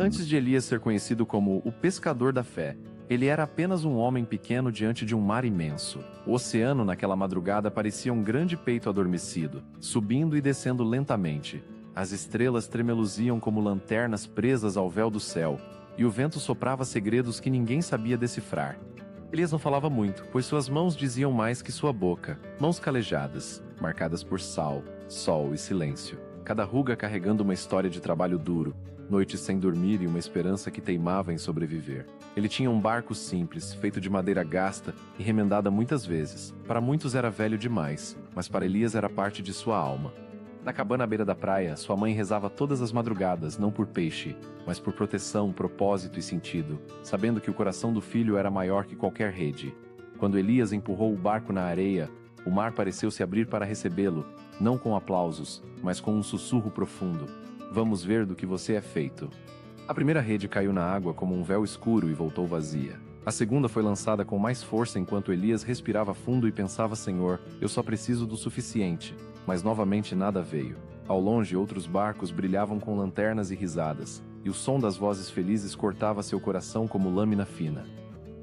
Antes de Elias ser conhecido como o pescador da fé, ele era apenas um homem pequeno diante de um mar imenso. O oceano naquela madrugada parecia um grande peito adormecido, subindo e descendo lentamente. As estrelas tremeluziam como lanternas presas ao véu do céu, e o vento soprava segredos que ninguém sabia decifrar. Elias não falava muito, pois suas mãos diziam mais que sua boca, mãos calejadas, marcadas por sal, sol e silêncio. Cada ruga carregando uma história de trabalho duro, noites sem dormir e uma esperança que teimava em sobreviver. Ele tinha um barco simples, feito de madeira gasta e remendada muitas vezes. Para muitos era velho demais, mas para Elias era parte de sua alma. Na cabana à beira da praia, sua mãe rezava todas as madrugadas, não por peixe, mas por proteção, propósito e sentido, sabendo que o coração do filho era maior que qualquer rede. Quando Elias empurrou o barco na areia, o mar pareceu se abrir para recebê-lo, não com aplausos, mas com um sussurro profundo. Vamos ver do que você é feito. A primeira rede caiu na água como um véu escuro e voltou vazia. A segunda foi lançada com mais força enquanto Elias respirava fundo e pensava: Senhor, eu só preciso do suficiente. Mas novamente nada veio. Ao longe, outros barcos brilhavam com lanternas e risadas, e o som das vozes felizes cortava seu coração como lâmina fina.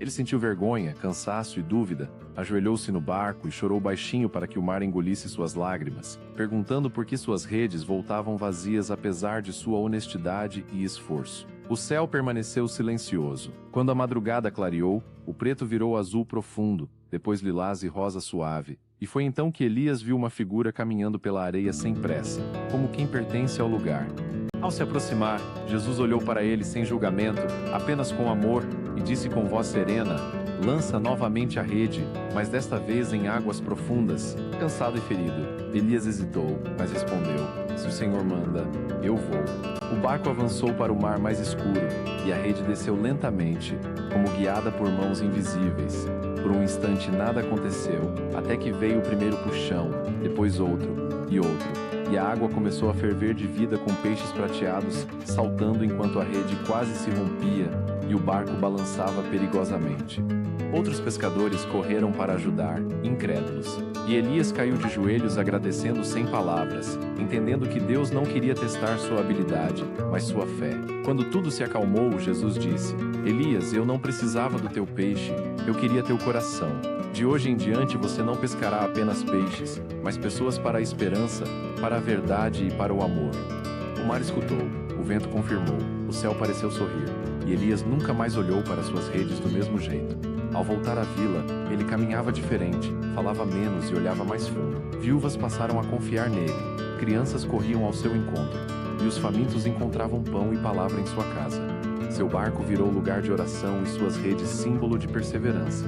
Ele sentiu vergonha, cansaço e dúvida, ajoelhou-se no barco e chorou baixinho para que o mar engolisse suas lágrimas, perguntando por que suas redes voltavam vazias apesar de sua honestidade e esforço. O céu permaneceu silencioso. Quando a madrugada clareou, o preto virou azul profundo, depois lilás e rosa suave, e foi então que Elias viu uma figura caminhando pela areia sem pressa, como quem pertence ao lugar. Ao se aproximar, Jesus olhou para ele sem julgamento, apenas com amor, e disse com voz serena: lança novamente a rede, mas desta vez em águas profundas. Cansado e ferido, Elias hesitou, mas respondeu: se o Senhor manda, eu vou. O barco avançou para o mar mais escuro, e a rede desceu lentamente, como guiada por mãos invisíveis. Por um instante nada aconteceu, até que veio o primeiro puxão, depois outro, e a água começou a ferver de vida com peixes prateados saltando enquanto a rede quase se rompia e o barco balançava perigosamente. Outros pescadores correram para ajudar, incrédulos. E Elias caiu de joelhos agradecendo sem palavras, entendendo que Deus não queria testar sua habilidade, mas sua fé. Quando tudo se acalmou, Jesus disse: Elias, eu não precisava do teu peixe, eu queria teu coração. De hoje em diante você não pescará apenas peixes, mas pessoas para a esperança, para a verdade e para o amor. O mar escutou, o vento confirmou, o céu pareceu sorrir, e Elias nunca mais olhou para suas redes do mesmo jeito. Ao voltar à vila, ele caminhava diferente, falava menos e olhava mais fundo. Viúvas passaram a confiar nele, crianças corriam ao seu encontro, e os famintos encontravam pão e palavra em sua casa. Seu barco virou lugar de oração e suas redes símbolo de perseverança.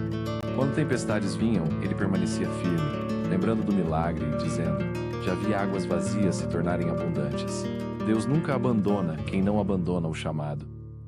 Quando tempestades vinham, ele permanecia firme, lembrando do milagre e dizendo: já vi águas vazias se tornarem abundantes. Deus nunca abandona quem não abandona o chamado.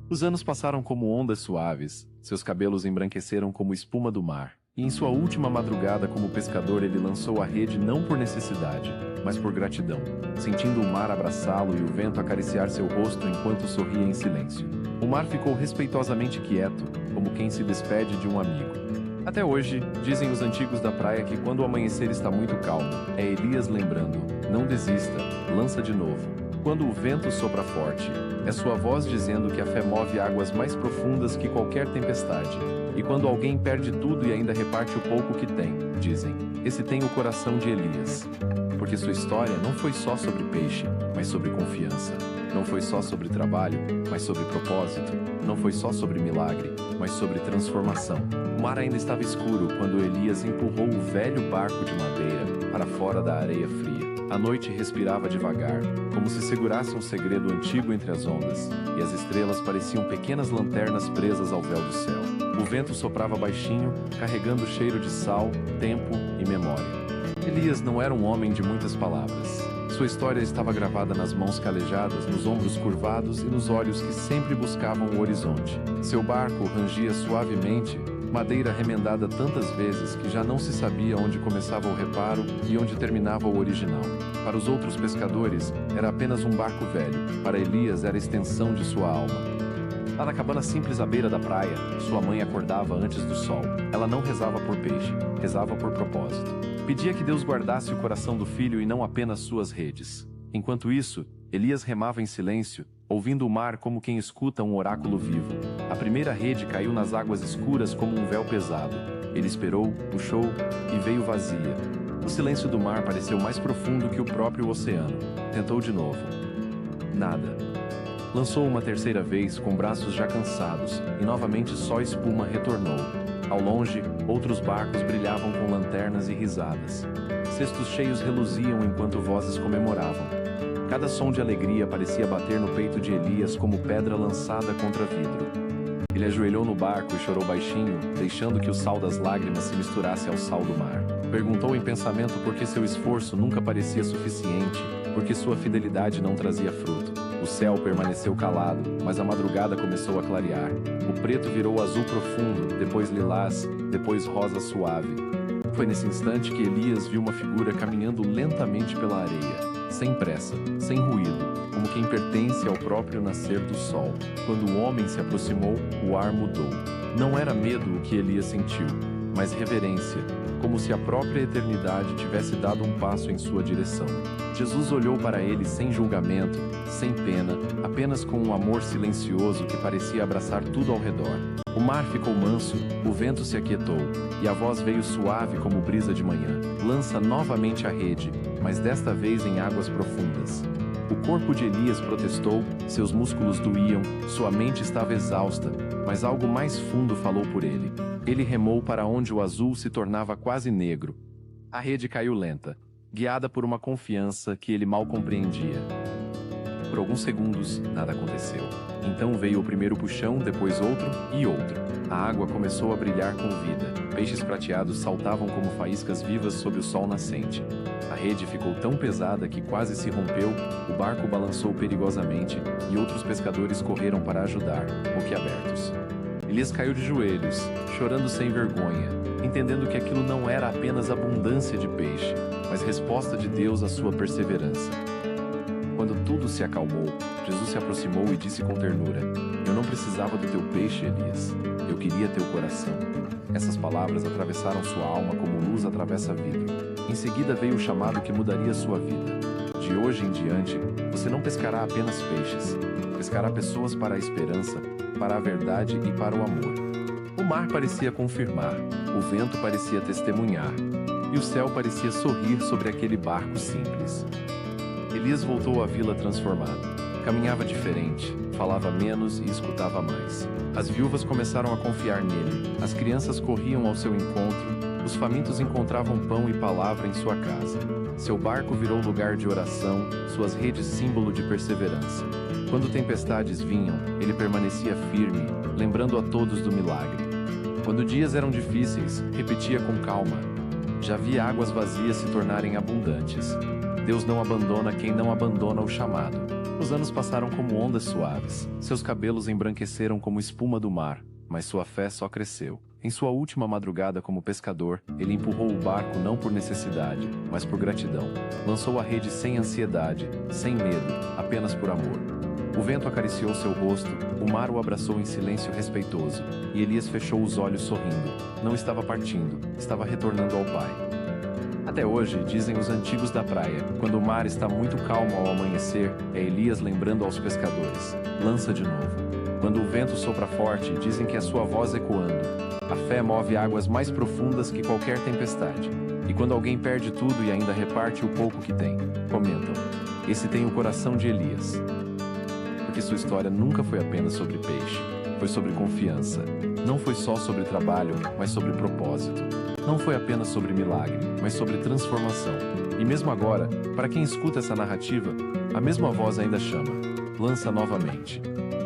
Os anos passaram como ondas suaves, seus cabelos embranqueceram como espuma do mar, e em sua última madrugada como pescador ele lançou a rede não por necessidade, mas por gratidão, sentindo o mar abraçá-lo e o vento acariciar seu rosto enquanto sorria em silêncio. O mar ficou respeitosamente quieto, como quem se despede de um amigo. Até hoje, dizem os antigos da praia que quando o amanhecer está muito calmo, é Elias lembrando: não desista, lança de novo. Quando o vento sopra forte, é sua voz dizendo que a fé move águas mais profundas que qualquer tempestade. E quando alguém perde tudo e ainda reparte o pouco que tem, dizem: esse tem o coração de Elias. Porque sua história não foi só sobre peixe, mas sobre confiança. Não foi só sobre trabalho, mas sobre propósito. Não foi só sobre milagre, mas sobre transformação. O mar ainda estava escuro quando Elias empurrou o velho barco de madeira para fora da areia fria. A noite respirava devagar, como se segurasse um segredo antigo entre as ondas, e as estrelas pareciam pequenas lanternas presas ao véu do céu. O vento soprava baixinho, carregando o cheiro de sal, tempo e memória. Elias não era um homem de muitas palavras. Sua história estava gravada nas mãos calejadas, nos ombros curvados e nos olhos que sempre buscavam o horizonte. Seu barco rangia suavemente, madeira remendada tantas vezes que já não se sabia onde começava o reparo e onde terminava o original. Para os outros pescadores, era apenas um barco velho. Para Elias, era a extensão de sua alma. Lá na cabana simples à beira da praia, sua mãe acordava antes do sol. Ela não rezava por peixe, rezava por propósito. Pedia que Deus guardasse o coração do filho e não apenas suas redes. Enquanto isso, Elias remava em silêncio, ouvindo o mar como quem escuta um oráculo vivo. A primeira rede caiu nas águas escuras como um véu pesado. Ele esperou, puxou e veio vazia. O silêncio do mar pareceu mais profundo que o próprio oceano. Tentou de novo. Nada. Lançou uma terceira vez, com braços já cansados, e novamente só espuma retornou. Ao longe, outros barcos brilhavam com lanternas e risadas. Cestos cheios reluziam enquanto vozes comemoravam. Cada som de alegria parecia bater no peito de Elias como pedra lançada contra vidro. Ele ajoelhou no barco e chorou baixinho, deixando que o sal das lágrimas se misturasse ao sal do mar. Perguntou em pensamento por que seu esforço nunca parecia suficiente, porque sua fidelidade não trazia fruto. O céu permaneceu calado, mas a madrugada começou a clarear. O preto virou azul profundo, depois lilás, depois rosa suave. Foi nesse instante que Elias viu uma figura caminhando lentamente pela areia, sem pressa, sem ruído, como quem pertence ao próprio nascer do sol. Quando o homem se aproximou, o ar mudou. Não era medo o que Elias sentiu, mas reverência, como se a própria eternidade tivesse dado um passo em sua direção. Jesus olhou para ele sem julgamento, sem pena, apenas com um amor silencioso que parecia abraçar tudo ao redor. O mar ficou manso, o vento se aquietou, e a voz veio suave como brisa de manhã. Lança novamente a rede, mas desta vez em águas profundas. O corpo de Elias protestou, seus músculos doíam, sua mente estava exausta, mas algo mais fundo falou por ele. Ele remou para onde o azul se tornava quase negro. A rede caiu lenta, guiada por uma confiança que ele mal compreendia. Por alguns segundos, nada aconteceu. Então veio o primeiro puxão, depois outro e outro. A água começou a brilhar com vida. Peixes prateados saltavam como faíscas vivas sob o sol nascente. A rede ficou tão pesada que quase se rompeu, o barco balançou perigosamente e outros pescadores correram para ajudar, boquiabertos. Elias caiu de joelhos, chorando sem vergonha, entendendo que aquilo não era apenas abundância de peixe, mas resposta de Deus à sua perseverança. Quando tudo se acalmou, Jesus se aproximou e disse com ternura: "Eu não precisava do teu peixe, Elias. Eu queria teu coração." Essas palavras atravessaram sua alma como luz atravessa vidro. Em seguida veio o chamado que mudaria sua vida. De hoje em diante, você não pescará apenas peixes. Pescará pessoas para a esperança, para a verdade e para o amor. O mar parecia confirmar, o vento parecia testemunhar, e o céu parecia sorrir sobre aquele barco simples. Elias voltou à vila transformado. Caminhava diferente, falava menos e escutava mais. As viúvas começaram a confiar nele, as crianças corriam ao seu encontro, os famintos encontravam pão e palavra em sua casa. Seu barco virou lugar de oração, suas redes símbolo de perseverança. Quando tempestades vinham, ele permanecia firme, lembrando a todos do milagre. Quando dias eram difíceis, repetia com calma: "Já vi águas vazias se tornarem abundantes." Deus não abandona quem não abandona o chamado. Os anos passaram como ondas suaves. Seus cabelos embranqueceram como espuma do mar, mas sua fé só cresceu. Em sua última madrugada como pescador, ele empurrou o barco não por necessidade, mas por gratidão. Lançou a rede sem ansiedade, sem medo, apenas por amor. O vento acariciou seu rosto, o mar o abraçou em silêncio respeitoso, e Elias fechou os olhos sorrindo. Não estava partindo, estava retornando ao Pai. Até hoje, dizem os antigos da praia, quando o mar está muito calmo ao amanhecer, é Elias lembrando aos pescadores: "Lança de novo." Quando o vento sopra forte, dizem que é sua voz ecoando. A fé move águas mais profundas que qualquer tempestade. E quando alguém perde tudo e ainda reparte o pouco que tem, comentam: "Esse tem o coração de Elias." Porque sua história nunca foi apenas sobre peixe, foi sobre confiança. Não foi só sobre trabalho, mas sobre propósito. Não foi apenas sobre milagre, mas sobre transformação. E mesmo agora, para quem escuta essa narrativa, a mesma voz ainda chama: "Lança novamente."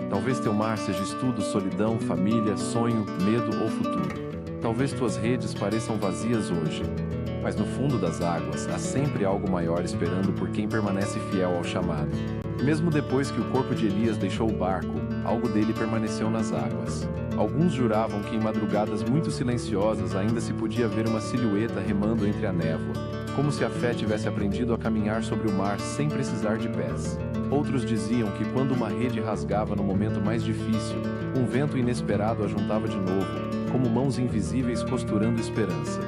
Talvez teu mar seja estudo, solidão, família, sonho, medo ou futuro. Talvez tuas redes pareçam vazias hoje, mas no fundo das águas há sempre algo maior esperando por quem permanece fiel ao chamado. Mesmo depois que o corpo de Elias deixou o barco, algo dele permaneceu nas águas. Alguns juravam que em madrugadas muito silenciosas ainda se podia ver uma silhueta remando entre a névoa, como se a fé tivesse aprendido a caminhar sobre o mar sem precisar de pés. Outros diziam que quando uma rede rasgava no momento mais difícil, um vento inesperado a juntava de novo, como mãos invisíveis costurando esperança.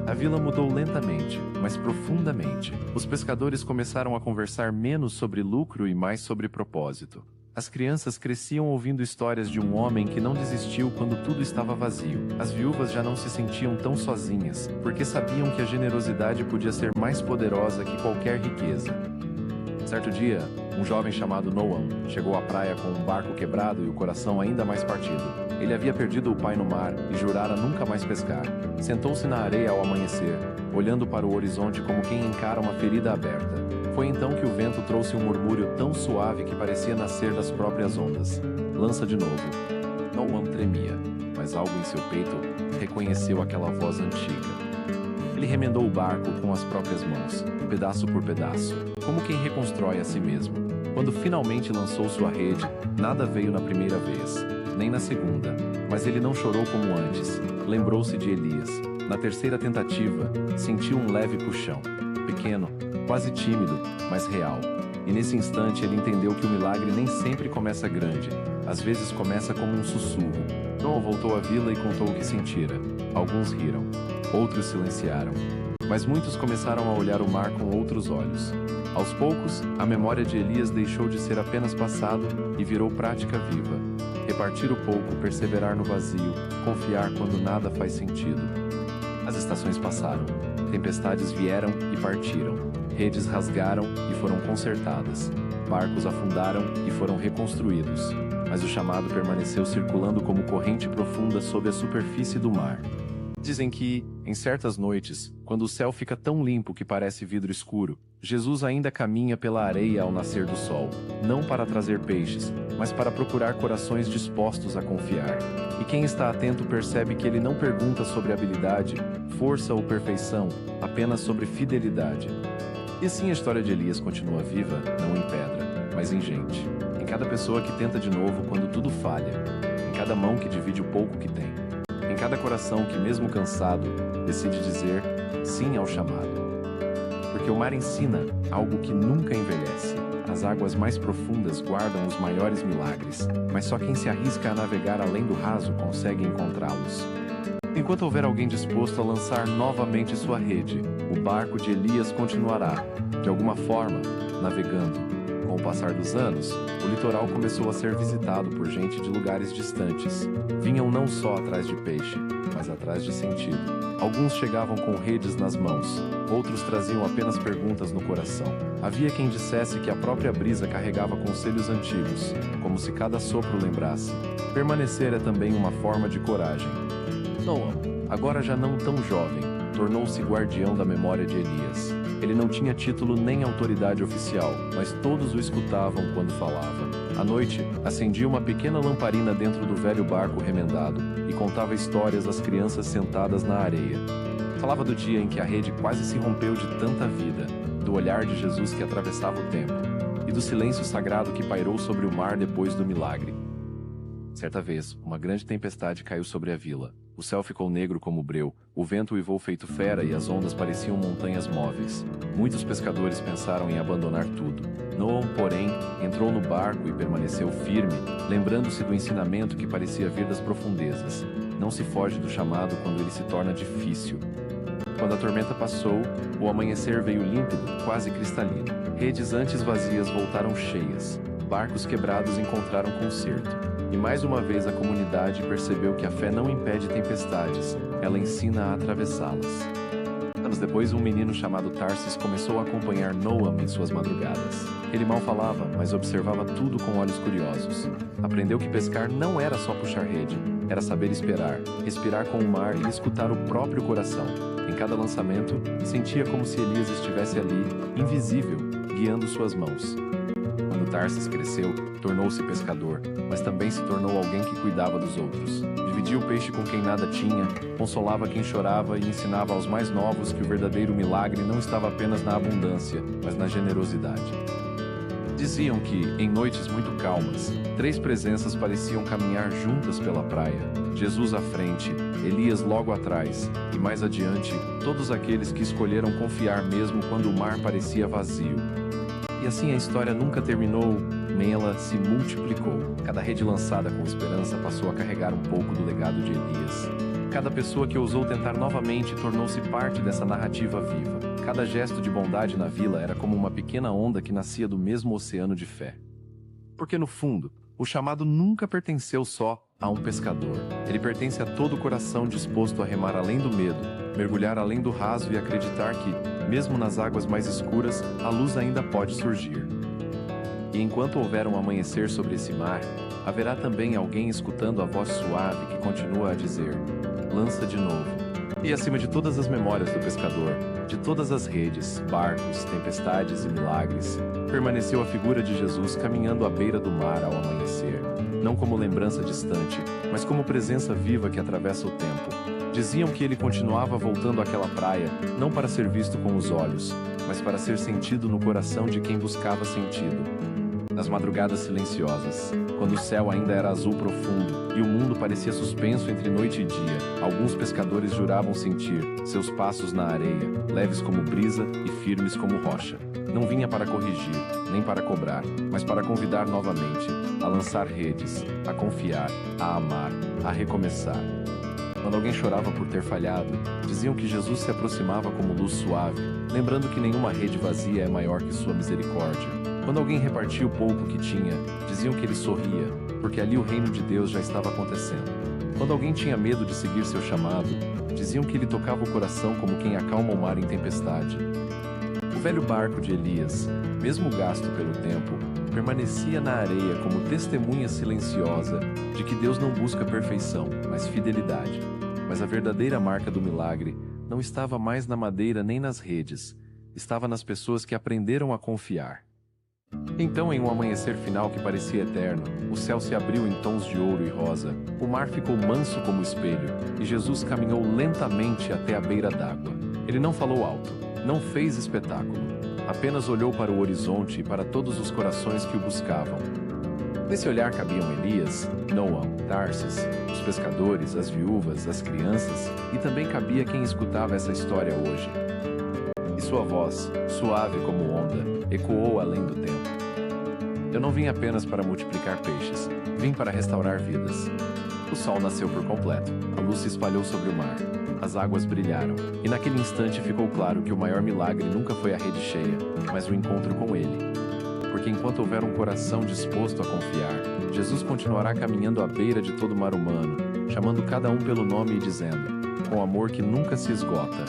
A vila mudou lentamente, mas profundamente. Os pescadores começaram a conversar menos sobre lucro e mais sobre propósito. As crianças cresciam ouvindo histórias de um homem que não desistiu quando tudo estava vazio. As viúvas já não se sentiam tão sozinhas, porque sabiam que a generosidade podia ser mais poderosa que qualquer riqueza. Certo dia, um jovem chamado Noam chegou à praia com um barco quebrado e o coração ainda mais partido. Ele havia perdido o pai no mar e jurara nunca mais pescar. Sentou-se na areia ao amanhecer, olhando para o horizonte como quem encara uma ferida aberta. Foi então que o vento trouxe um murmúrio tão suave que parecia nascer das próprias ondas. Lança de novo. Noam tremia, mas algo em seu peito reconheceu aquela voz antiga. Ele remendou o barco com as próprias mãos, pedaço por pedaço, como quem reconstrói a si mesmo. Quando finalmente lançou sua rede, nada veio na primeira vez, nem na segunda, mas ele não chorou como antes. Lembrou-se de Elias. Na terceira tentativa, sentiu um leve puxão, pequeno, quase tímido, mas real. E nesse instante ele entendeu que o milagre nem sempre começa grande, às vezes começa como um sussurro. Noam voltou à vila e contou o que sentira. Alguns riram, outros silenciaram, mas muitos começaram a olhar o mar com outros olhos. Aos poucos, a memória de Elias deixou de ser apenas passado e virou prática viva. Repartir o pouco, perseverar no vazio, confiar quando nada faz sentido. As estações passaram, tempestades vieram e partiram, redes rasgaram e foram consertadas, barcos afundaram e foram reconstruídos, mas o chamado permaneceu circulando como corrente profunda sob a superfície do mar. Dizem que, em certas noites, quando o céu fica tão limpo que parece vidro escuro, Jesus ainda caminha pela areia ao nascer do sol, não para trazer peixes, mas para procurar corações dispostos a confiar. E quem está atento percebe que ele não pergunta sobre habilidade, força ou perfeição, apenas sobre fidelidade. E assim a história de Elias continua viva, não em pedra, mas em gente. Em cada pessoa que tenta de novo quando tudo falha, em cada mão que divide o pouco que tem, em cada coração que, mesmo cansado, decide dizer sim ao chamado. Porque o mar ensina algo que nunca envelhece. As águas mais profundas guardam os maiores milagres, mas só quem se arrisca a navegar além do raso consegue encontrá-los. Enquanto houver alguém disposto a lançar novamente sua rede, o barco de Elias continuará, de alguma forma, navegando. Com o passar dos anos, o litoral começou a ser visitado por gente de lugares distantes. Vinham não só atrás de peixe, mas atrás de sentido. Alguns chegavam com redes nas mãos, outros traziam apenas perguntas no coração. Havia quem dissesse que a própria brisa carregava conselhos antigos, como se cada sopro lembrasse. Permanecer é também uma forma de coragem. Noam, agora já não tão jovem, tornou-se guardião da memória de Elias. Ele não tinha título nem autoridade oficial, mas todos o escutavam quando falava. À noite, acendia uma pequena lamparina dentro do velho barco remendado e contava histórias às crianças sentadas na areia. Falava do dia em que a rede quase se rompeu de tanta vida, do olhar de Jesus que atravessava o tempo e do silêncio sagrado que pairou sobre o mar depois do milagre. Certa vez, uma grande tempestade caiu sobre a vila. O céu ficou negro como breu, o vento uivou feito fera e as ondas pareciam montanhas móveis. Muitos pescadores pensaram em abandonar tudo. Noam, porém, entrou no barco e permaneceu firme, lembrando-se do ensinamento que parecia vir das profundezas. Não se foge do chamado quando ele se torna difícil. Quando a tormenta passou, o amanhecer veio límpido, quase cristalino. Redes antes vazias voltaram cheias. Barcos quebrados encontraram conserto. E mais uma vez a comunidade percebeu que a fé não impede tempestades, ela ensina a atravessá-las. Anos depois, um menino chamado Tarsis começou a acompanhar Noam em suas madrugadas. Ele mal falava, mas observava tudo com olhos curiosos. Aprendeu que pescar não era só puxar rede, era saber esperar, respirar com o mar e escutar o próprio coração. Em cada lançamento, sentia como se Elias estivesse ali, invisível, guiando suas mãos. Quando Tarsis cresceu, tornou-se pescador, mas também se tornou alguém que cuidava dos outros. Dividia o peixe com quem nada tinha, consolava quem chorava e ensinava aos mais novos que o verdadeiro milagre não estava apenas na abundância, mas na generosidade. Diziam que, em noites muito calmas, 3 presenças pareciam caminhar juntas pela praia. Jesus à frente, Elias logo atrás, e mais adiante, todos aqueles que escolheram confiar mesmo quando o mar parecia vazio. E assim a história nunca terminou, nem ela se multiplicou. Cada rede lançada com esperança passou a carregar um pouco do legado de Elias. Cada pessoa que ousou tentar novamente tornou-se parte dessa narrativa viva. Cada gesto de bondade na vila era como uma pequena onda que nascia do mesmo oceano de fé. Porque no fundo, o chamado nunca pertenceu só a um pescador. Ele pertence a todo o coração disposto a remar além do medo, mergulhar além do raso e acreditar que, mesmo nas águas mais escuras, a luz ainda pode surgir. E enquanto houver um amanhecer sobre esse mar, haverá também alguém escutando a voz suave que continua a dizer: lança de novo. E acima de todas as memórias do pescador, de todas as redes, barcos, tempestades e milagres, permaneceu a figura de Jesus caminhando à beira do mar ao amanhecer, não como lembrança distante, mas como presença viva que atravessa o tempo. Diziam que ele continuava voltando àquela praia, não para ser visto com os olhos, mas para ser sentido no coração de quem buscava sentido. Nas madrugadas silenciosas, quando o céu ainda era azul profundo e o mundo parecia suspenso entre noite e dia, alguns pescadores juravam sentir seus passos na areia, leves como brisa e firmes como rocha. Não vinha para corrigir, nem para cobrar, mas para convidar novamente, a lançar redes, a confiar, a amar, a recomeçar. Quando alguém chorava por ter falhado, diziam que Jesus se aproximava como luz suave, lembrando que nenhuma rede vazia é maior que sua misericórdia. Quando alguém repartia o pouco que tinha, diziam que ele sorria, porque ali o reino de Deus já estava acontecendo. Quando alguém tinha medo de seguir seu chamado, diziam que ele tocava o coração como quem acalma o mar em tempestade. O velho barco de Elias, mesmo gasto pelo tempo, permanecia na areia como testemunha silenciosa de que Deus não busca perfeição, mas fidelidade. Mas a verdadeira marca do milagre não estava mais na madeira nem nas redes, estava nas pessoas que aprenderam a confiar. Então, em um amanhecer final que parecia eterno, o céu se abriu em tons de ouro e rosa, o mar ficou manso como espelho, e Jesus caminhou lentamente até a beira d'água. Ele não falou alto, não fez espetáculo, apenas olhou para o horizonte e para todos os corações que o buscavam. Nesse olhar cabiam Elias, Noam, Tarsis, os pescadores, as viúvas, as crianças, e também cabia quem escutava essa história hoje. E sua voz, suave como onda, ecoou além do tempo. Eu não vim apenas para multiplicar peixes, vim para restaurar vidas. O sol nasceu por completo, a luz se espalhou sobre o mar, as águas brilharam, e naquele instante ficou claro que o maior milagre nunca foi a rede cheia, mas o encontro com ele. Porque enquanto houver um coração disposto a confiar, Jesus continuará caminhando à beira de todo o mar humano, chamando cada um pelo nome e dizendo, com amor que nunca se esgota: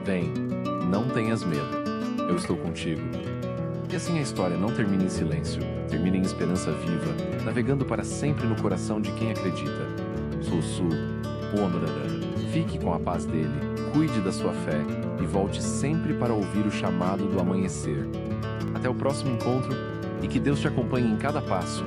vem, não tenhas medo, eu estou contigo. E assim a história não termina em silêncio, termina em esperança viva, navegando para sempre no coração de quem acredita. Sussu, fique com a paz dele, cuide da sua fé e volte sempre para ouvir o chamado do amanhecer. Até o próximo encontro e que Deus te acompanhe em cada passo.